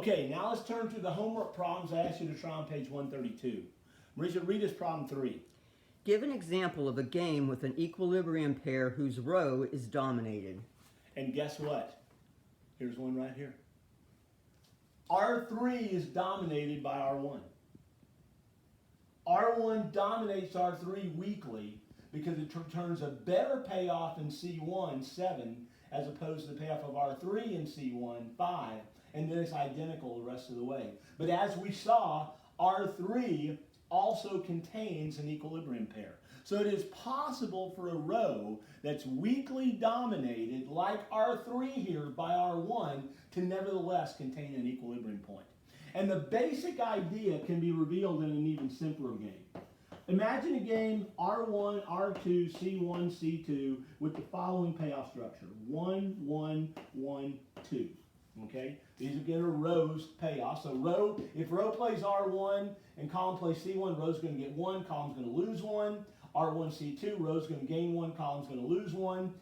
Okay, now let's turn to the homework problems I asked you to try on page 132. Marisha, read us problem 3. Give an example of a game with an equilibrium pair whose row is dominated. And guess what? Here's one right here. R3 is dominated by R1. R1 dominates R3 weakly because it returns a better payoff in C1, 7, as opposed to the payoff of R3 in C1, 5, and then it's identical the rest of the way. But as we saw, R3 also contains an equilibrium pair. So it is possible for a row that's weakly dominated, like R3 here by R1, to nevertheless contain an equilibrium point. And the basic idea can be revealed in an even simpler game. Imagine a game R1, R2, C1, C2 with the following payoff structure. 1, 1, 1, 2. Okay? These again are rows payoff. So if row plays R1 and column plays C1, row's going to get 1, column's going to lose 1. R1, C2, row's going to gain 1, column's going to lose 1.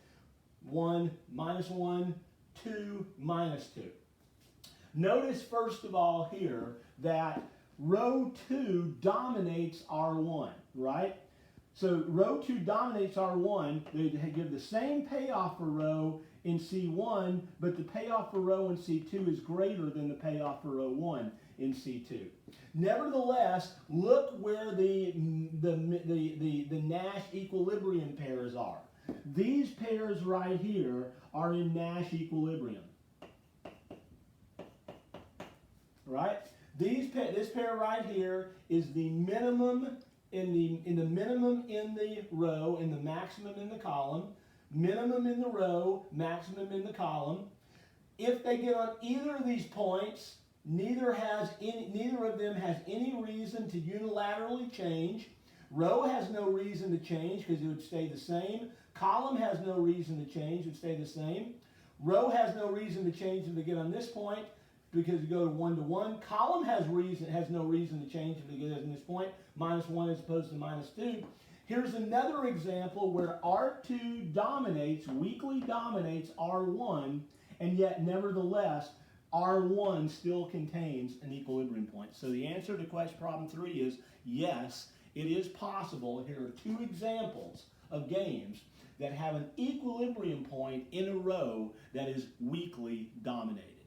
1, minus 1, 2, minus 2. Notice first of all here that row 2 dominates R1, right? So row 2 dominates R1. They give the same payoff for row in C1, but the payoff for row in C2 is greater than the payoff for row 1 in C2. Nevertheless, look where the Nash equilibrium pairs are. These pairs right here are in Nash equilibrium. Right? This pair right here is the minimum in the minimum in the row and the maximum in the column. Minimum in the row, maximum in the column. If they get on either of these points, neither of them has any reason to unilaterally change. Row has no reason to change because it would stay the same. Column has no reason to change, it would stay the same. Row has no reason to change if they get on this point, because you go to 1 to 1. Column has no reason to change if it gets in this point, minus 1 as opposed to minus 2. Here's another example where R2 weakly dominates R1, and yet nevertheless, R1 still contains an equilibrium point. So the answer to question problem 3 is yes, it is possible. Here are 2 examples of games that have an equilibrium point in a row that is weakly dominated.